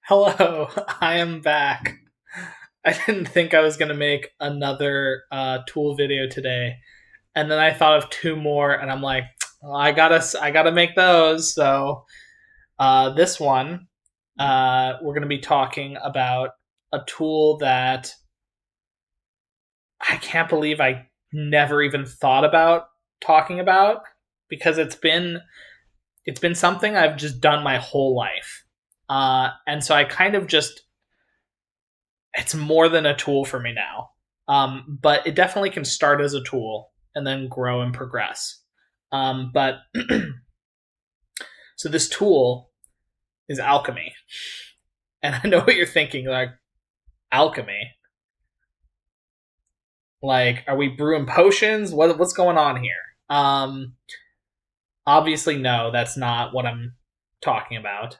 Hello, I am back. I didn't think I was going to make another tool video today, and then I thought of two more, and I'm like, well, I gotta make those. So this one, we're going to be talking about a tool that I can't believe I never even thought about talking about because it's been something I've just done my whole life, and so I kind of just it's more than a tool for me now. But it definitely can start as a tool and then grow and progress. But so this tool is alchemy, and I know what you're thinking, like alchemy. Like, are we brewing potions? What's going on here? Obviously, no, that's not what I'm talking about.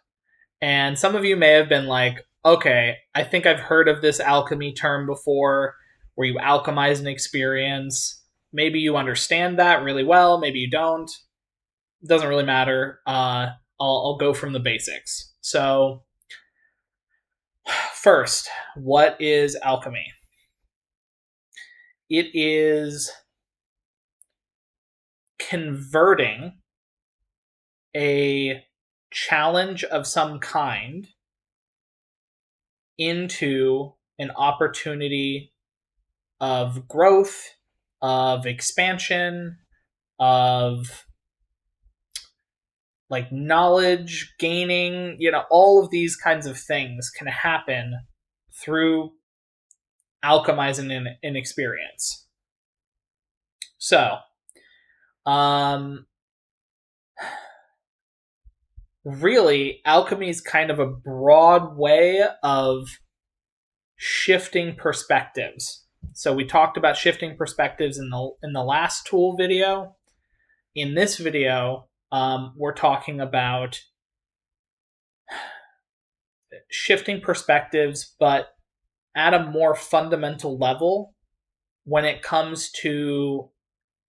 And some of you may have been like, okay, I think I've heard of this alchemy term before, where you alchemize an experience. Maybe you understand that really well, maybe you don't. It doesn't really matter. I'll go from the basics. So, first, what is alchemy? It is converting a challenge of some kind into an opportunity of growth, of expansion, of like knowledge gaining, all of these kinds of things can happen through alchemizing an experience. So, um, really, alchemy is kind of a broad way of shifting perspectives. So we talked about shifting perspectives in the last tool video. In this video, we're talking about shifting perspectives, but at a more fundamental level when it comes to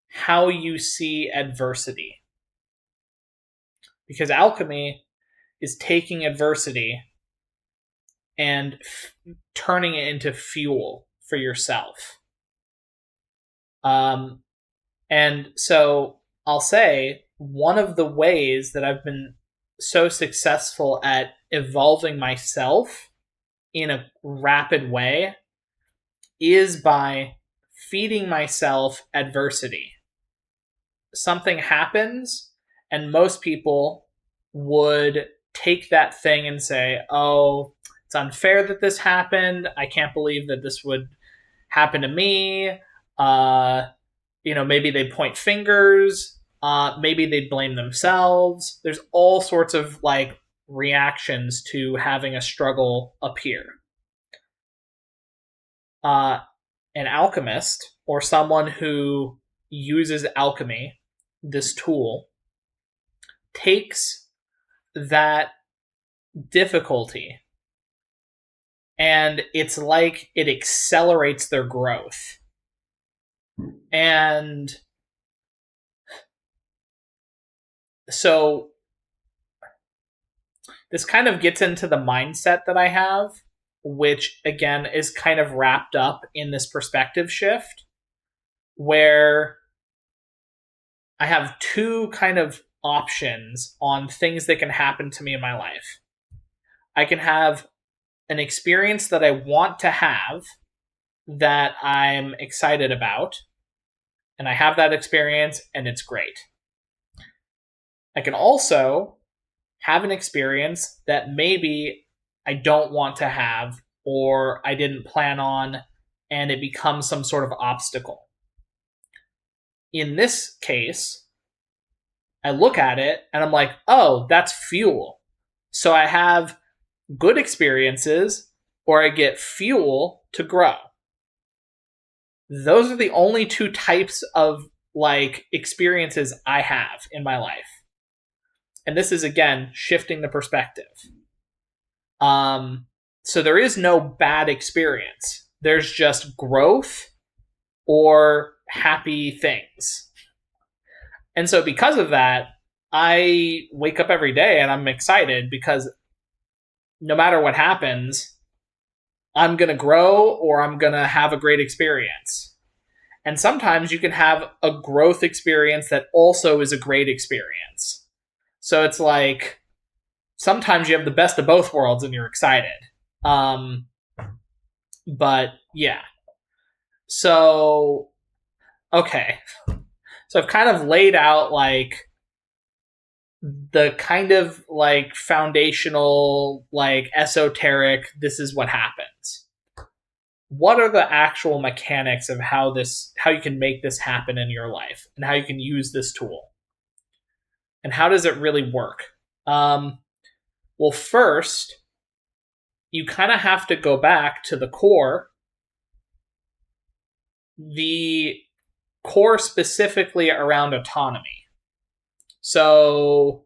how you see adversity. Because alchemy is taking adversity and turning it into fuel for yourself. And so I'll say one of the ways that I've been so successful at evolving myself in a rapid way is by feeding myself adversity. Something happens, and most people would take that thing and say, oh, it's unfair that this happened. I can't believe that this would happen to me. Maybe they point fingers. Maybe they blame themselves. There's all sorts of like reactions to having a struggle appear. An alchemist or someone who uses alchemy, this tool, takes that difficulty and it's like it accelerates their growth. And so this kind of gets into the mindset that I have, which again is kind of wrapped up in this perspective shift where I have two kind of options on things that can happen to me in my life. I can have an experience that I want to have that I'm excited about, and I have that experience and it's great. I can also have an experience that maybe I don't want to have or I didn't plan on, and it becomes some sort of obstacle. In this case, I look at it and I'm like, oh, that's fuel. So I have good experiences or I get fuel to grow. Those are the only two types of like experiences I have in my life. And this is again shifting the perspective. So there is no bad experience. There's just growth or happy things. And so because of that, I wake up every day and I'm excited because no matter what happens, I'm going to grow or I'm going to have a great experience. And sometimes you can have a growth experience that also is a great experience. So it's like sometimes you have the best of both worlds and you're excited. But yeah. So, okay. So I've kind of laid out like the kind of like foundational, like esoteric, this is what happens. What are the actual mechanics of how you can make this happen in your life and how you can use this tool? And how does it really work? Well, first, you kind of have to go back to the core specifically around autonomy. So,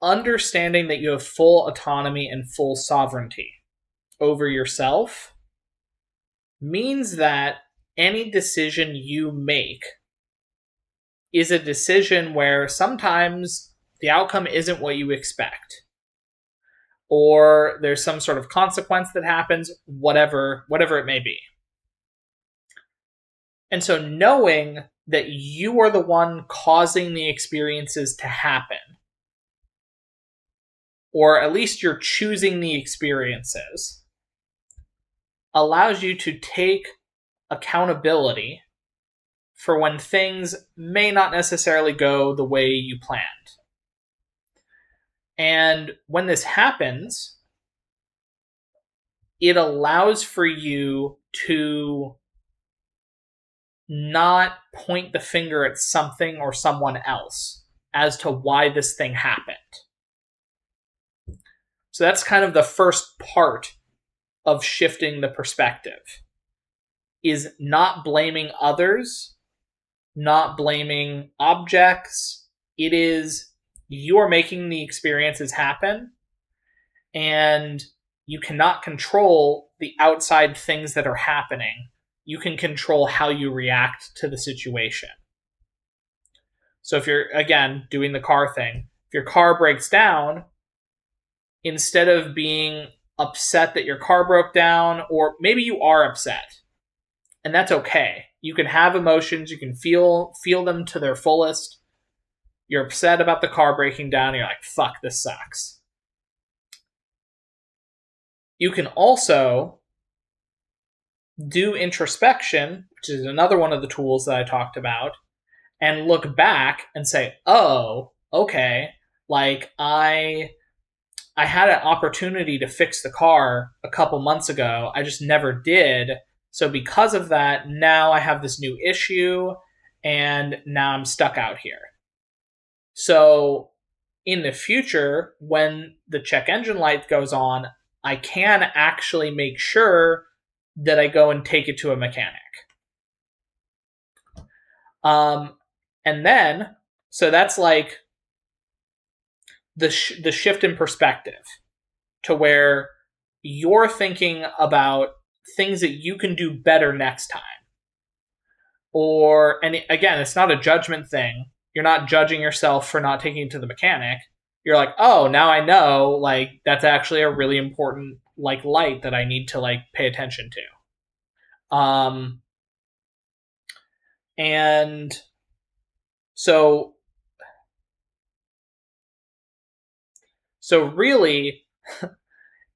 understanding that you have full autonomy and full sovereignty over yourself means that any decision you make is a decision where sometimes the outcome isn't what you expect, or there's some sort of consequence that happens, whatever it may be. And so knowing that you are the one causing the experiences to happen, or at least you're choosing the experiences, allows you to take accountability for when things may not necessarily go the way you planned. And when this happens, it allows for you to not point the finger at something or someone else as to why this thing happened. So that's kind of the first part of shifting the perspective, is not blaming others, not blaming objects. It is you're making the experiences happen, and you cannot control the outside things that are happening. You can control how you react to the situation. So if you're, again, doing the car thing, if your car breaks down, instead of being upset that your car broke down, or maybe you are upset, and that's okay. You can have emotions, you can feel them to their fullest. You're upset about the car breaking down, and you're like, fuck, this sucks. You can also do introspection, which is another one of the tools that I talked about, and look back and say, oh, okay, like I had an opportunity to fix the car a couple months ago. I just never did. So because of that, now I have this new issue, and now I'm stuck out here. So in the future, when the check engine light goes on, I can actually make sure that I go and take it to a mechanic. And then, so that's like the shift in perspective to where you're thinking about things that you can do better next time. And again, it's not a judgment thing. You're not judging yourself for not taking it to the mechanic. You're like, oh, now I know, like, that's actually a really important, like, light that I need to, like, pay attention to. And so really,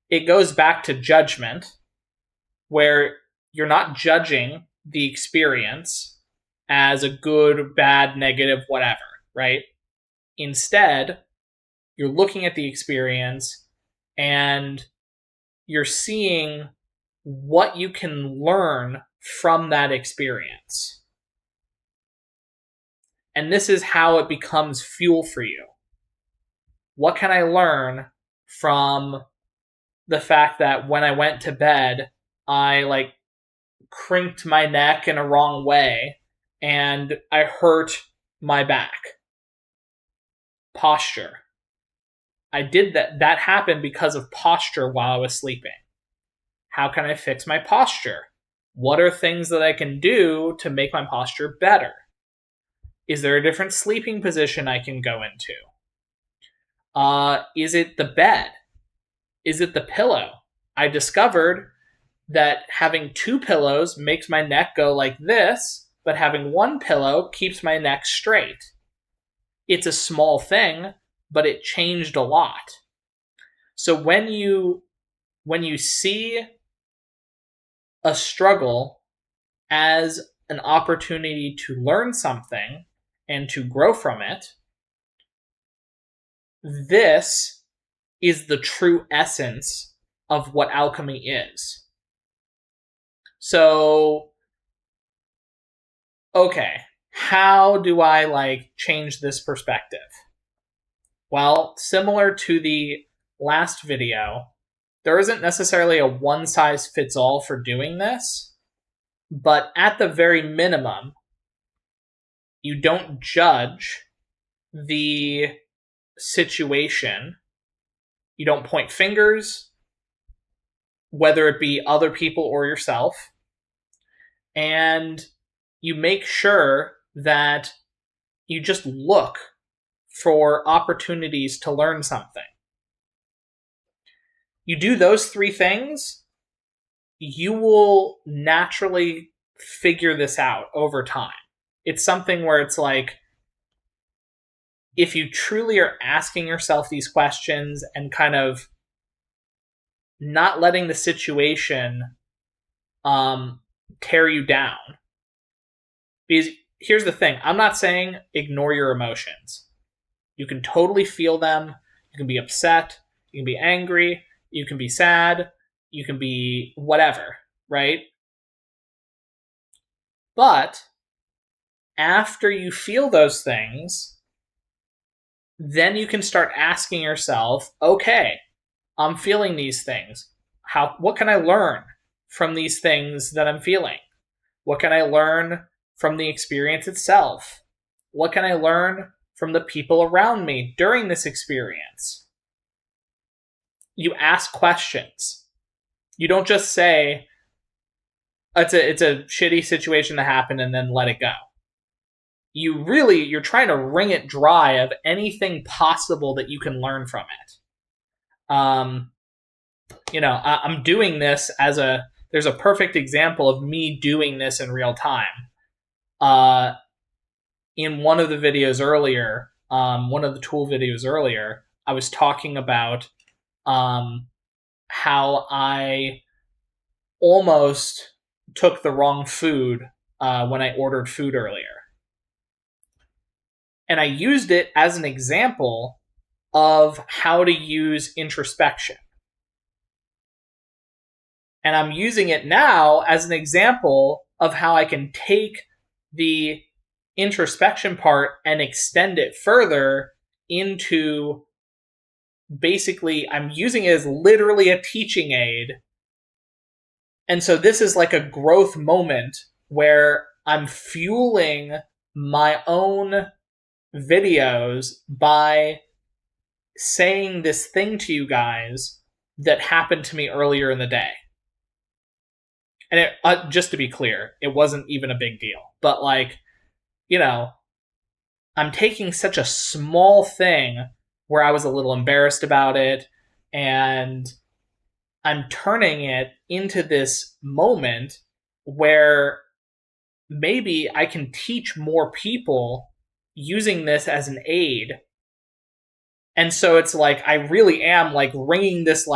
it goes back to judgment, where you're not judging the experience as a good, bad, negative, whatever, right? Instead, you're looking at the experience and you're seeing what you can learn from that experience. And this is how it becomes fuel for you. What can I learn from the fact that when I went to bed, I like crinked my neck in a wrong way and I hurt my back? Posture. I did that. That happened because of posture while I was sleeping. How can I fix my posture? What are things that I can do to make my posture better? Is there a different sleeping position I can go into? Is it the bed? Is it the pillow? I discovered that having two pillows makes my neck go like this, but having one pillow keeps my neck straight. It's a small thing, but it changed a lot. So when you see a struggle as an opportunity to learn something and to grow from it, this is the true essence of what alchemy is. So, okay, how do I change this perspective? Well, similar to the last video, there isn't necessarily a one-size-fits-all for doing this, but at the very minimum, you don't judge the situation. You don't point fingers, whether it be other people or yourself, and you make sure that you just look for opportunities to learn something. You do those three things, you will naturally figure this out over time. It's something where it's like, if you truly are asking yourself these questions and kind of not letting the situation tear you down. Because here's the thing, I'm not saying ignore your emotions. You can totally feel them. You can be upset. You can be angry. You can be sad. You can be whatever, right? But after you feel those things, then you can start asking yourself, okay, I'm feeling these things. What can I learn from these things that I'm feeling? What can I learn from the experience itself? What can I learn from the people around me during this experience? You ask questions. You don't just say, it's a shitty situation that happened and then let it go. You're trying to wring it dry of anything possible that you can learn from it. I'm doing this there's a perfect example of me doing this in real time. In one of the videos earlier, one of the tool videos earlier, I was talking about how I almost took the wrong food when I ordered food earlier. And I used it as an example of how to use introspection. And I'm using it now as an example of how I can take the introspection part and extend it further into, basically, I'm using it as literally a teaching aid. And so this is like a growth moment where I'm fueling my own videos by saying this thing to you guys that happened to me earlier in the day. And it, just to be clear, it wasn't even a big deal. But I'm taking such a small thing where I was a little embarrassed about it, and I'm turning it into this moment where maybe I can teach more people using this as an aid. And so it's like, I really am wringing this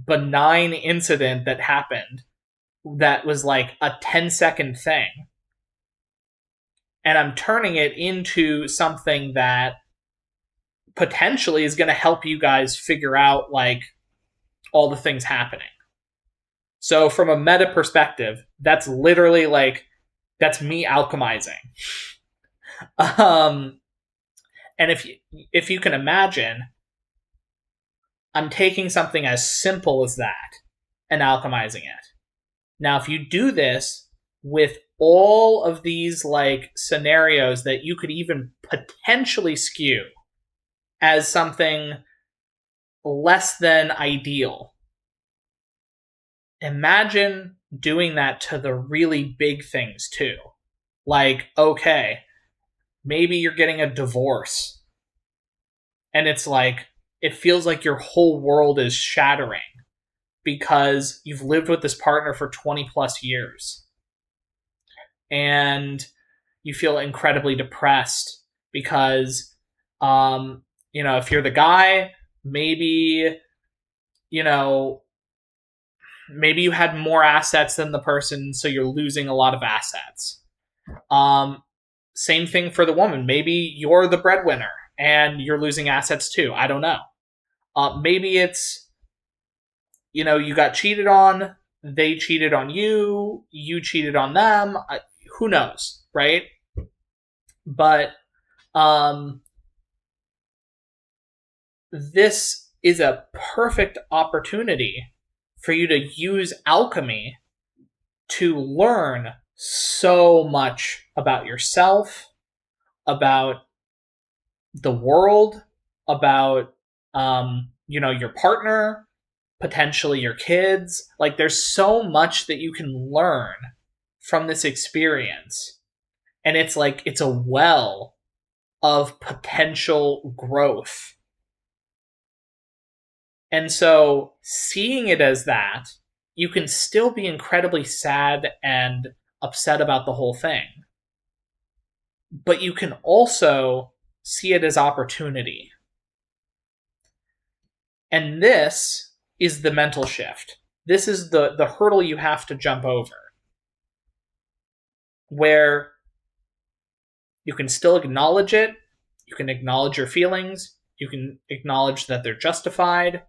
benign incident that happened that was a 10-second thing. And I'm turning it into something that potentially is going to help you guys figure out all the things happening. So from a meta perspective, that's literally that's me alchemizing. And if you can imagine, I'm taking something as simple as that and alchemizing it. Now, if you do this with all of these scenarios that you could even potentially skew as something less than ideal, imagine doing that to the really big things too. Okay, maybe you're getting a divorce, and it's it feels like your whole world is shattering because you've lived with this partner for 20 plus years and you feel incredibly depressed because, if you're the guy, maybe, you know, maybe you had more assets than the person, so you're losing a lot of assets. Same thing for the woman. Maybe you're the breadwinner and you're losing assets too. I don't know. Maybe it's, you got cheated on, they cheated on you, you cheated on them. Who knows, right? But this is a perfect opportunity for you to use alchemy to learn so much about yourself, about the world, about your partner, potentially your kids. Like, there's so much that you can learn from this experience, and it's like it's a well of potential growth. And so seeing it as that, you can still be incredibly sad and upset about the whole thing, but you can also see it as opportunity. And this is the mental shift. This is the hurdle you have to jump over, where you can still acknowledge it, you can acknowledge your feelings, you can acknowledge that they're justified,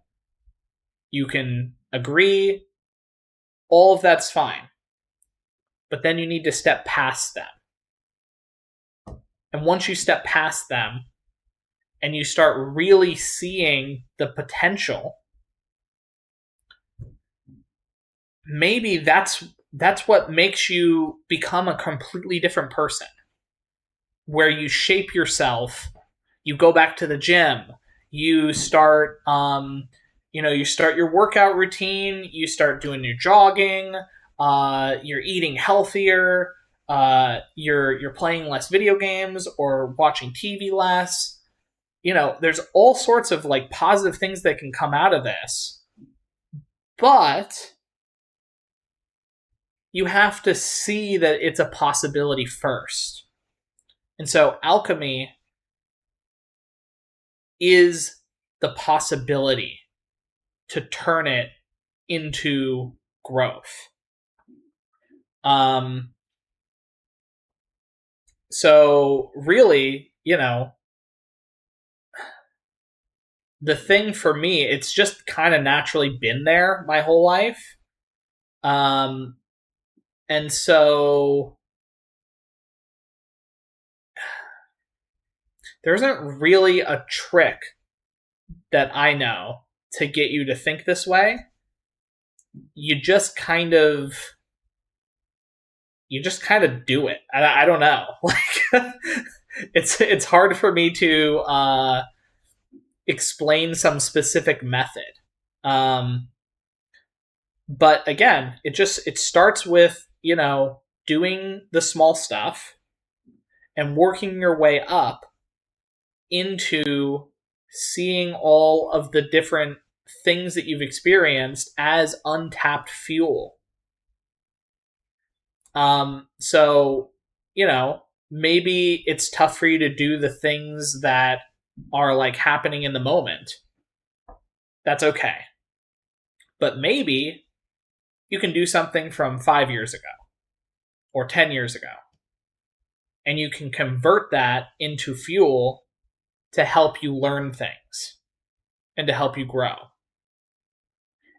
you can agree, all of that's fine. But then you need to step past them. And once you step past them and you start really seeing the potential, maybe that's what makes you become a completely different person, where you shape yourself, you go back to the gym, you start you start your workout routine, you start doing your jogging, you're eating healthier, you're playing less video games or watching TV less. There's all sorts of like positive things that can come out of this. But you have to see that it's a possibility first. And so alchemy is the possibility to turn it into growth. So really, the thing for me, it's just kind of naturally been there my whole life. And so there isn't really a trick that I know to get you to think this way. You just kind of do it. I don't know. Like, it's hard for me to explain some specific method. But again, it starts with, doing the small stuff and working your way up into seeing all of the different things that you've experienced as untapped fuel. So, maybe it's tough for you to do the things that are like happening in the moment. That's okay. But maybe you can do something from 5 years ago or 10 years ago, and you can convert that into fuel to help you learn things and to help you grow.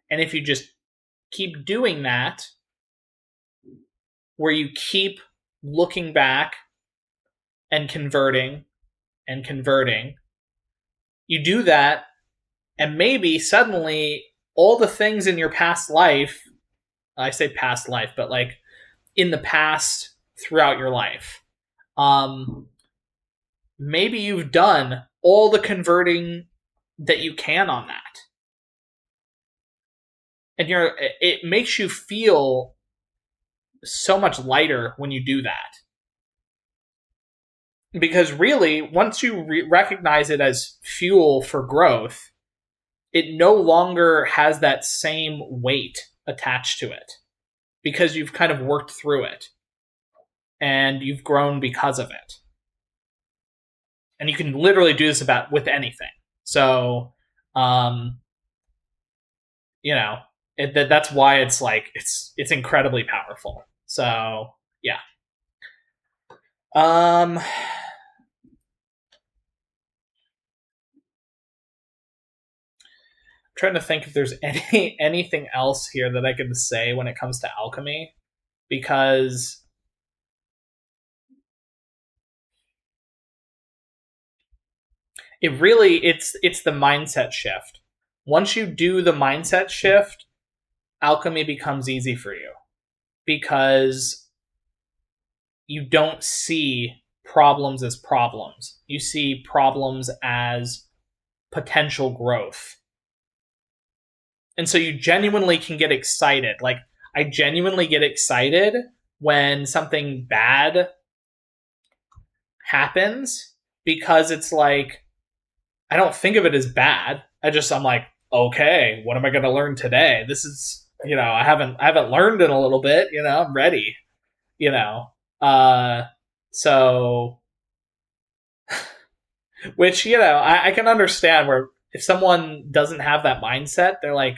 And if you just keep doing that, where you keep looking back and converting, you do that, and maybe suddenly all the things in your past life, I say past life, but like in the past throughout your life, maybe you've done all the converting that you can on that. And it makes you feel so much lighter when you do that. Because really, once you recognize it as fuel for growth, it no longer has that same weight attached to it because you've kind of worked through it and you've grown because of it. And you can literally do this about with anything. So, that's why it's like it's incredibly powerful. So yeah. I'm trying to think if there's anything else here that I could say when it comes to alchemy, because it's the mindset shift. Once you do the mindset shift, alchemy becomes easy for you because you don't see problems as problems. You see problems as potential growth. And so you genuinely can get excited. Like, I genuinely get excited when something bad happens because it's like, I don't think of it as bad. I'm like, okay, what am I going to learn today? This is, I haven't learned in a little bit, I'm ready, so, which, I can understand where if someone doesn't have that mindset, they're like,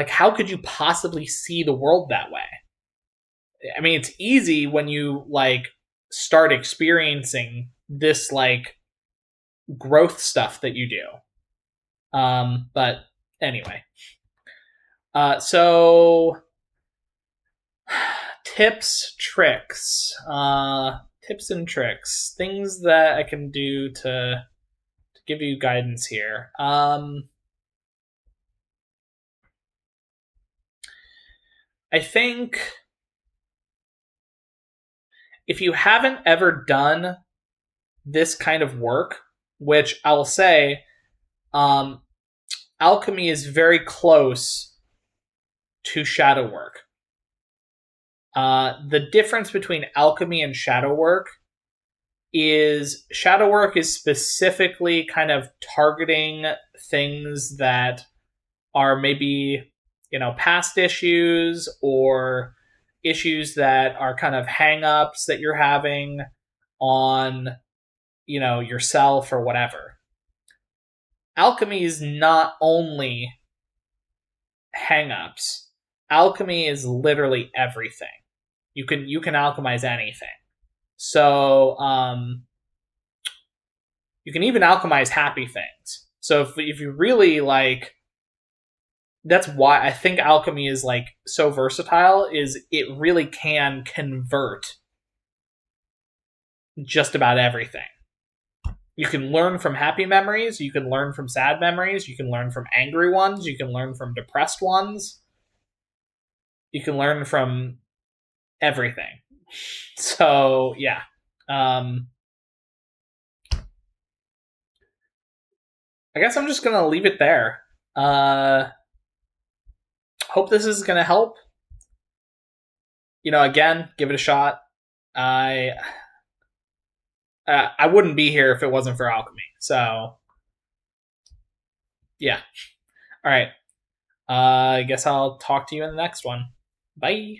how could you possibly see the world that way? I mean, it's easy when you like start experiencing this like growth stuff that you do. But anyway, so tips and tricks, things that I can do to give you guidance here. I think if you haven't ever done this kind of work, which I'll say, alchemy is very close to shadow work. The difference between alchemy and shadow work is shadow work is specifically kind of targeting things that are maybe, past issues or issues that are kind of hang-ups that you're having on, yourself or whatever. Alchemy is not only hang-ups. Alchemy is literally everything. You can alchemize anything. So you can even alchemize happy things. So if you really like, that's why I think alchemy is like so versatile, is it really can convert just about everything. You can learn from happy memories, you can learn from sad memories, you can learn from angry ones, you can learn from depressed ones. You can learn from everything. So, yeah. I guess I'm just going to leave it there. Hope this is going to help. Again, give it a shot. I wouldn't be here if it wasn't for alchemy. So, yeah. All right. I guess I'll talk to you in the next one. Bye.